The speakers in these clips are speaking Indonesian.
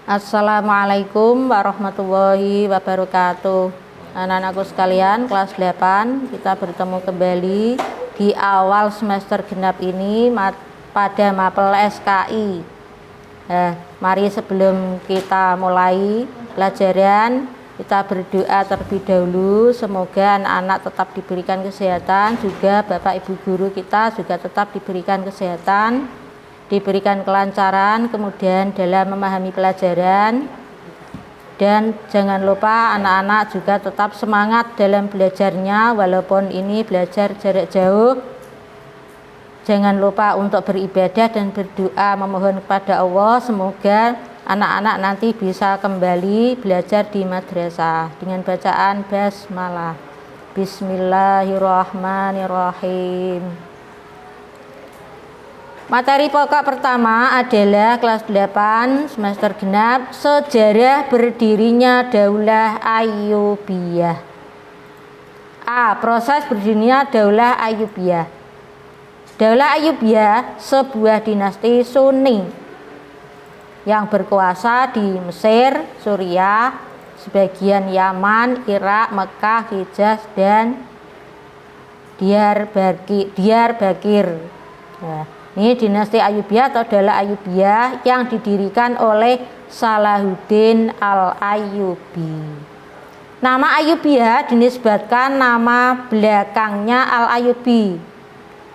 Assalamualaikum warahmatullahi wabarakatuh. Anak-anakku sekalian, kelas 8, kita bertemu kembali di awal semester genap ini pada mapel SKI. Mari sebelum kita mulai pelajaran, kita berdoa terlebih dahulu. Semoga anak-anak tetap diberikan kesehatan, juga Bapak Ibu guru kita juga tetap diberikan kesehatan, diberikan kelancaran, kemudian dalam memahami pelajaran. Dan jangan lupa anak-anak juga tetap semangat dalam belajarnya, walaupun ini belajar jarak jauh. Jangan lupa untuk beribadah dan berdoa memohon kepada Allah, semoga anak-anak nanti bisa kembali belajar di madrasah dengan bacaan basmalah. Bismillahirrahmanirrahim. Materi pokok pertama adalah kelas 8 semester genap, sejarah berdirinya Daulah Ayyubiyah. A. Proses berdirinya Daulah Ayyubiyah. Daulah Ayyubiyah sebuah dinasti Sunni yang berkuasa di Mesir, Suriah, sebagian Yaman, Irak, Mekah, Hijaz, dan Diyarbakir. Ini dinasti Ayyubiyah atau Daulah Ayyubiyah yang didirikan oleh Salahuddin Al-Ayyubi. Nama Ayyubiyah dinisbatkan nama belakangnya Al-Ayyubi,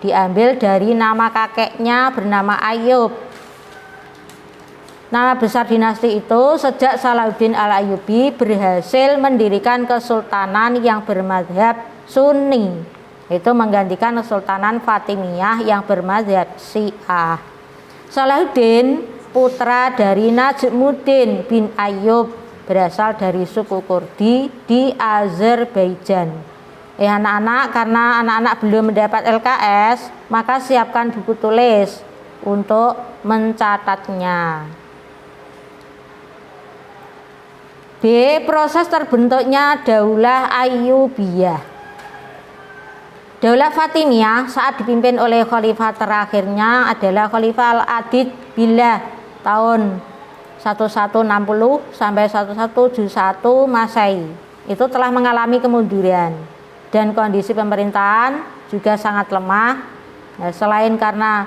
diambil dari nama kakeknya bernama Ayyub. Nama besar dinasti itu sejak Salahuddin Al-Ayyubi berhasil mendirikan kesultanan yang bermadzhab Sunni, itu menggantikan Kesultanan Fatimiyah yang bermadzhab Syiah. Salahuddin putra dari Najmuddin bin Ayyub, berasal dari suku Kurdi di Azerbaijan. Anak-anak, karena anak-anak belum mendapat LKS, maka siapkan buku tulis untuk mencatatnya. B. Proses terbentuknya Daulah Ayyubiyah. Daulah Fatimiyah saat dipimpin oleh khalifah terakhirnya adalah Khalifah Al-Adid Billah tahun 1160 sampai 1171 Masehi. Itu telah mengalami kemunduran dan kondisi pemerintahan juga sangat lemah. Selain karena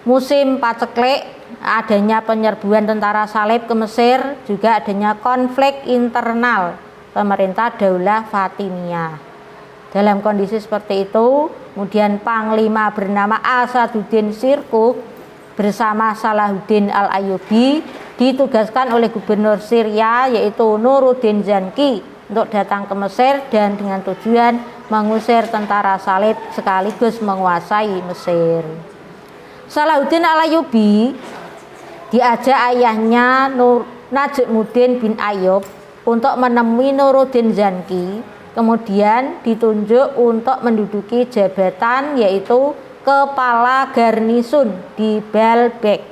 musim paceklik, adanya penyerbuan tentara salib ke Mesir, juga adanya konflik internal pemerintah Daulah Fatimiyah. Dalam kondisi seperti itu, kemudian Panglima bernama Asaduddin Sirkuh bersama Salahuddin Al-Ayyubi ditugaskan oleh Gubernur Syria yaitu Nuruddin Zanki untuk datang ke Mesir dan dengan tujuan mengusir tentara salib sekaligus menguasai Mesir. Salahuddin Al-Ayyubi diajak ayahnya Najmuddin bin Ayyub untuk menemui Nuruddin Zanki, kemudian ditunjuk untuk menduduki jabatan yaitu Kepala Garnisun di Baalbek.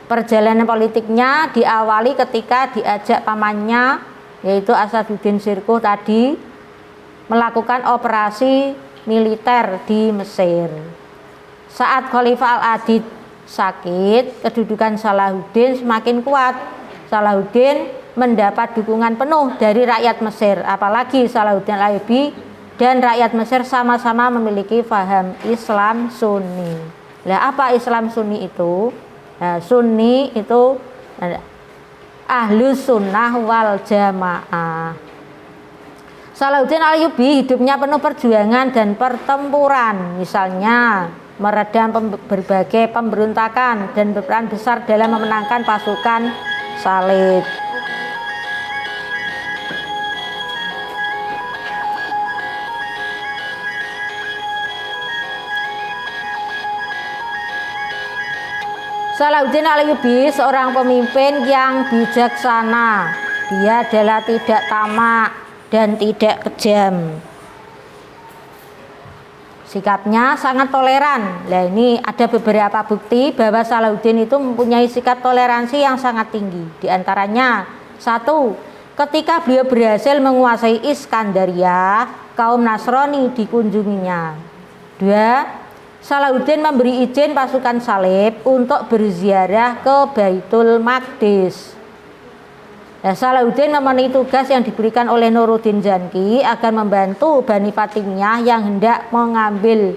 Perjalanan politiknya diawali ketika diajak pamannya yaitu Asaduddin Sirkuh tadi melakukan operasi militer di Mesir. Saat Khalifah Al-Adid sakit, kedudukan Salahuddin semakin kuat. Salahuddin mendapat dukungan penuh dari rakyat Mesir, apalagi Salahuddin Al-Ayyubi dan rakyat Mesir sama-sama memiliki faham Islam Sunni. Nah, apa Islam Sunni itu? Nah, Sunni itu Ahlus Sunnah wal Jamaah. Salahuddin Al-Ayyubi hidupnya penuh perjuangan dan pertempuran, misalnya meredam berbagai pemberontakan dan berperan besar dalam memenangkan pasukan salib. Salahuddin Al-Ayyubi seorang pemimpin yang bijaksana. Dia adalah tidak tamak dan tidak kejam. Sikapnya sangat toleran. Nah, ini ada beberapa bukti bahwa Salahuddin itu mempunyai sikap toleransi yang sangat tinggi. Di antaranya, 1. Ketika beliau berhasil menguasai Iskandaria, kaum Nasrani dikunjunginya. 2. Salahuddin memberi izin pasukan salib untuk berziarah ke Baitul Maqdis. Salahuddin memenuhi tugas yang diberikan oleh Nuruddin Janki agar membantu Bani Fatimiyah yang hendak mengambil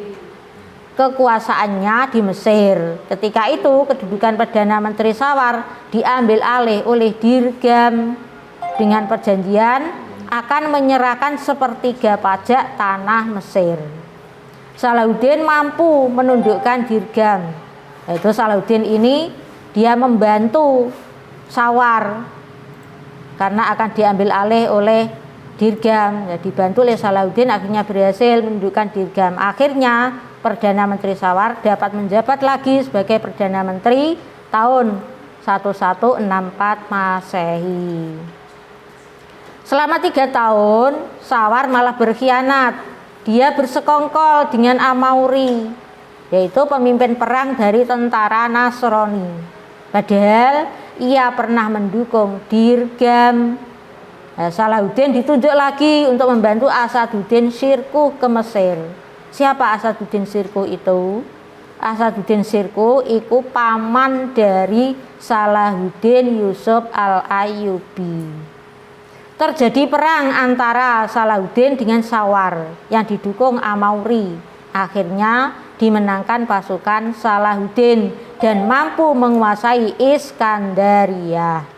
kekuasaannya di Mesir. Ketika itu kedudukan Perdana Menteri Sawar diambil alih oleh Dirgam dengan perjanjian akan menyerahkan sepertiga pajak tanah Mesir. Salahuddin mampu menundukkan Dirgam. Yaitu Salahuddin ini dia membantu Sawar karena akan diambil alih oleh Dirgam. Ya, dibantu oleh Salahuddin akhirnya berhasil menundukkan Dirgam. Akhirnya Perdana Menteri Sawar dapat menjabat lagi sebagai Perdana Menteri tahun 1164 Masehi. Selama 3 tahun Sawar malah berkhianat. Dia bersekongkol dengan Amauri, yaitu pemimpin perang dari tentara Nasrani. Padahal ia pernah mendukung Dirgam. Salahuddin ditunjuk lagi untuk membantu Asaduddin Shirkuh ke Mesir. Siapa Asaduddin Shirkuh itu? Asaduddin Shirkuh itu paman dari Salahuddin Yusuf al-Ayyubi. Terjadi perang antara Salahuddin dengan Sawar yang didukung Amauri. Akhirnya dimenangkan pasukan Salahuddin dan mampu menguasai Iskandaria.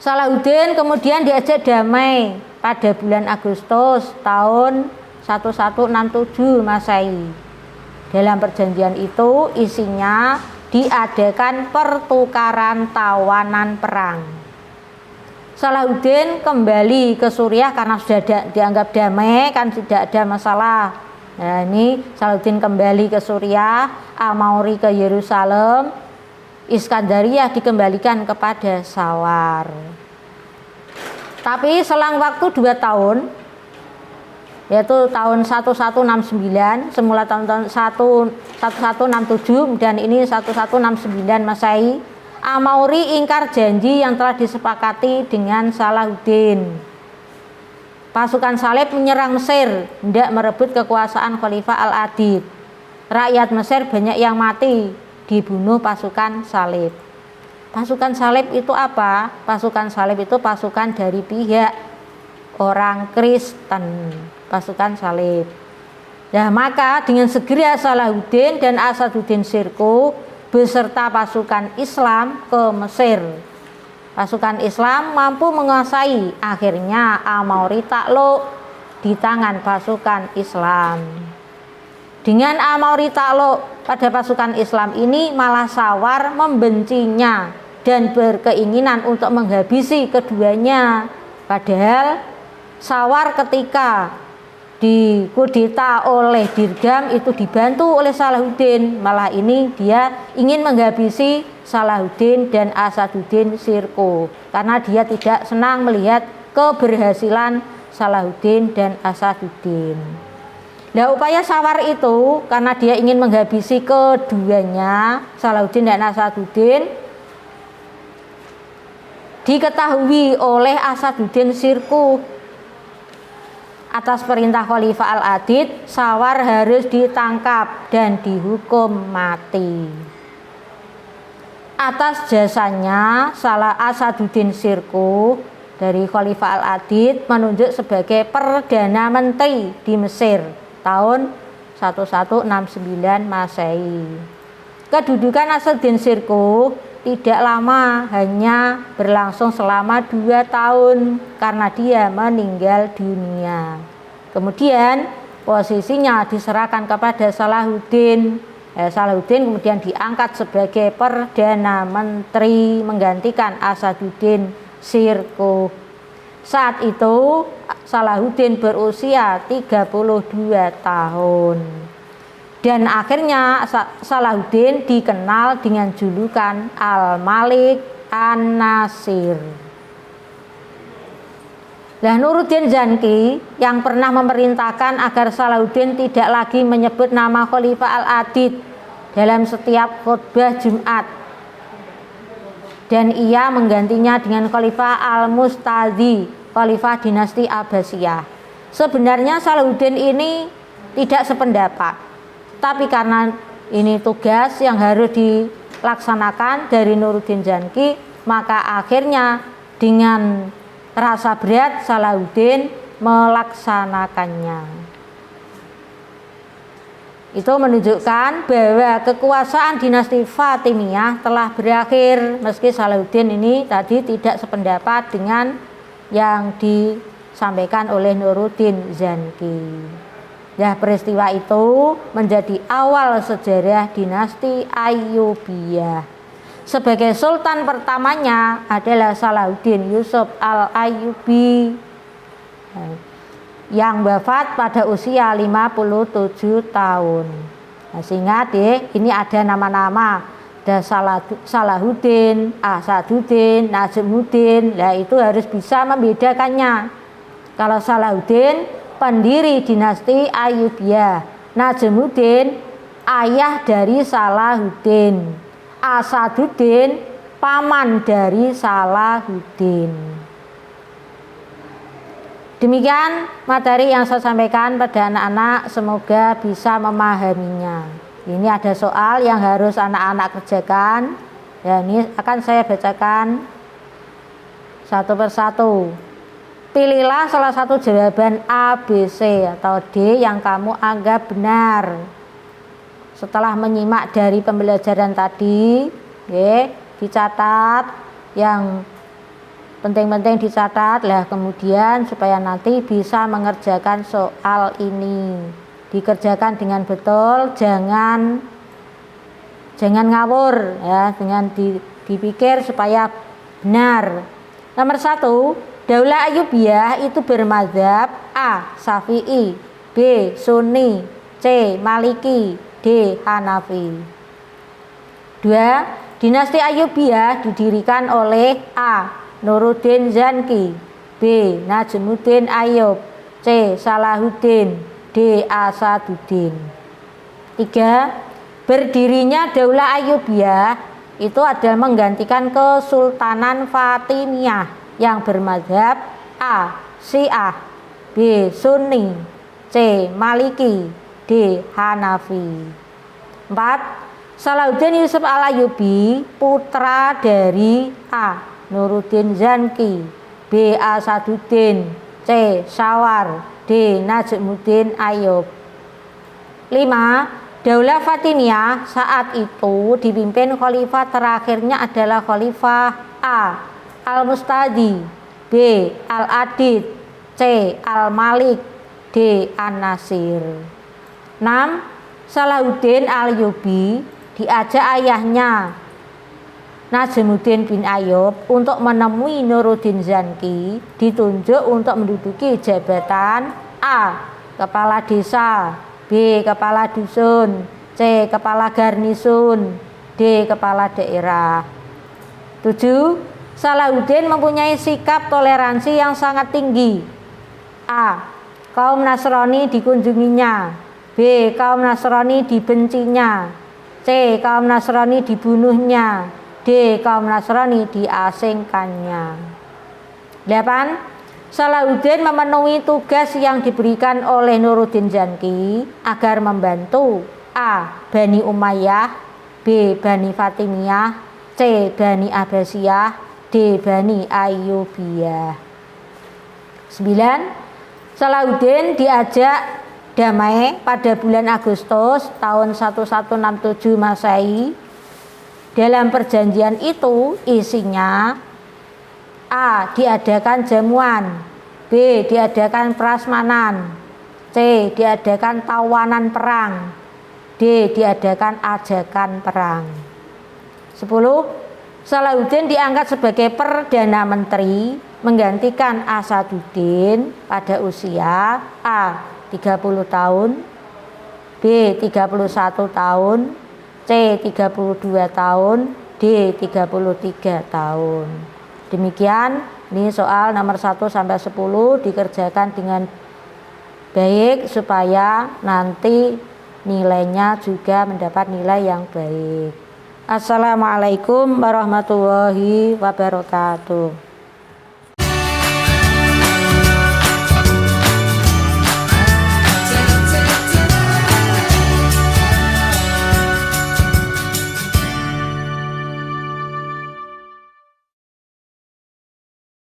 Salahuddin kemudian diajak damai pada bulan Agustus tahun 1167 Masehi. Dalam perjanjian itu isinya diadakan pertukaran tawanan perang. Salahuddin kembali ke Suriah karena sudah dianggap damai, kan tidak ada masalah. Nah, ini Salahuddin kembali ke Suriah, Amauri ke Yerusalem, Iskandaria dikembalikan kepada Sawar. Tapi selang waktu 2 tahun, yaitu tahun 1169, semula tahun 1167 dan ini 1169 Masehi, Amauri ingkar janji yang telah disepakati dengan Salahuddin. Pasukan salib menyerang Mesir, hendak merebut kekuasaan Khalifah Al-Adid. Rakyat Mesir banyak yang mati, dibunuh pasukan salib. Pasukan salib itu apa? Pasukan salib itu pasukan dari pihak orang Kristen, pasukan salib. Nah, maka dengan segera Salahuddin dan Asaduddin Shirkuh beserta pasukan Islam ke Mesir. Pasukan Islam mampu menguasai, akhirnya Amauri takluk di tangan pasukan Islam. Dengan Amauri takluk pada pasukan Islam ini, malah Sawar membencinya dan berkeinginan untuk menghabisi keduanya. Padahal Sawar ketika dikudeta oleh Dirgam itu dibantu oleh Salahuddin. Malah ini dia ingin menghabisi Salahuddin dan Asaduddin Shirkuh karena dia tidak senang melihat keberhasilan Salahuddin dan Asaduddin. Nah, upaya Sawar itu karena dia ingin menghabisi keduanya, Salahuddin dan Asaduddin, diketahui oleh Asaduddin Shirkuh. Atas perintah Khalifah Al-Adid, Sawar harus ditangkap dan dihukum mati. Atas jasanya, Asaduddin Shirkuh dari Khalifah Al-Adid menunjuk sebagai Perdana Menteri di Mesir tahun 1169 Masehi. Kedudukan Asaduddin Shirkuh tidak lama, hanya berlangsung selama 2 tahun karena dia meninggal dunia. Kemudian posisinya diserahkan kepada Salahuddin. Salahuddin kemudian diangkat sebagai Perdana Menteri menggantikan Asaduddin Shirkuh. Saat itu Salahuddin berusia 32 tahun. Dan akhirnya Salahuddin dikenal dengan julukan Al-Malik An-Nasir. Nah, Nuruddin Janki yang pernah memerintahkan agar Salahuddin tidak lagi menyebut nama Khalifah Al-Adid dalam setiap khutbah Jumat. Dan ia menggantinya dengan Khalifah Al-Mustadhi, Khalifah dinasti Abbasiyah. Sebenarnya Salahuddin ini tidak sependapat. Tapi karena ini tugas yang harus dilaksanakan dari Nuruddin Janki, maka akhirnya dengan rasa berat Salahuddin melaksanakannya. Itu menunjukkan bahwa kekuasaan dinasti Fatimiyah telah berakhir, meski Salahuddin ini tadi tidak sependapat dengan yang disampaikan oleh Nuruddin Zanki. Ya, peristiwa itu menjadi awal sejarah dinasti Ayyubiyah. Sebagai sultan pertamanya adalah Salahuddin Yusuf Al-Ayyubi yang wafat pada usia 57 tahun. Nah, sehingga ini ada nama-nama, ada Salahuddin, Asaduddin, Najmuddin. Nah, itu harus bisa membedakannya. Kalau Salahuddin pendiri dinasti Ayyubiyah, Najmuddin ayah dari Salahuddin, Asaduddin paman dari Salahuddin. Demikian materi yang saya sampaikan pada anak-anak, semoga bisa memahaminya. Ini ada soal yang harus anak-anak kerjakan. Ya, ini akan saya bacakan satu persatu. Pilihlah salah satu jawaban A, B, C atau D yang kamu anggap benar. Setelah menyimak dari pembelajaran tadi, dicatat yang penting-penting, dicatat lah, kemudian supaya nanti bisa mengerjakan soal ini. Dikerjakan dengan betul, jangan ngawur ya, dengan dipikir supaya benar. Nomor 1, Daulah Ayyubiyah itu bermadzhab A. Syafi'i, B. Sunni, C. Maliki, D. Hanafi. 2. Dinasti Ayyubiyah didirikan oleh A. Nuruddin Zanki, B. Najmuddin Ayyub, C. Salahuddin, D. Asaduddin. 3. Berdirinya Daulah Ayyubiyah itu adalah menggantikan Kesultanan Fatimiyah yang bermadzhab A. Syiah, B. Sunni, C. Maliki, D. Hanafi. 4. Salahuddin Yusuf Al-Ayyubi putra dari A. Nuruddin Zanki, B. Asaduddin, C. Sawar, D. Najmuddin Ayyub. 5. Daulah Fatimiyah saat itu dipimpin khalifah terakhirnya adalah Khalifah A. Al-Mustadi, B. Al-Adid, C. Al-Malik, D. An-Nasir. 6. Salahuddin Al-Ayyubi diajak ayahnya Najmuddin bin Ayyub untuk menemui Nuruddin Zanki, ditunjuk untuk menduduki jabatan A. Kepala desa, B. Kepala dusun, C. Kepala garnisun, D. Kepala daerah. 7. Salahuddin mempunyai sikap toleransi yang sangat tinggi. A. Kaum Nasrani dikunjunginya, B. Kaum Nasrani dibencinya, C. Kaum Nasrani dibunuhnya, D. Kaum Nasrani diasingkannya. 8. Salahuddin memenuhi tugas yang diberikan oleh Nuruddin Zanki agar membantu A. Bani Umayyah, B. Bani Fatimiyah, C. Bani Abbasiyah, D. Bani Ayyubiyah. 9. Salahuddin diajak damai pada bulan Agustus tahun 1167 Masehi. Dalam perjanjian itu isinya A. Diadakan jamuan, B. Diadakan prasmanan, C. Diadakan tawanan perang, D. Diadakan ajakan perang. 10. Salahuddin diangkat sebagai Perdana Menteri menggantikan Asaduddin pada usia A. 30 tahun, B. 31 tahun, C. 32 tahun, D. 33 tahun. Demikian, ini soal nomor 1 sampai 10 dikerjakan dengan baik supaya nanti nilainya juga mendapat nilai yang baik. Assalamualaikum warahmatullahi wabarakatuh.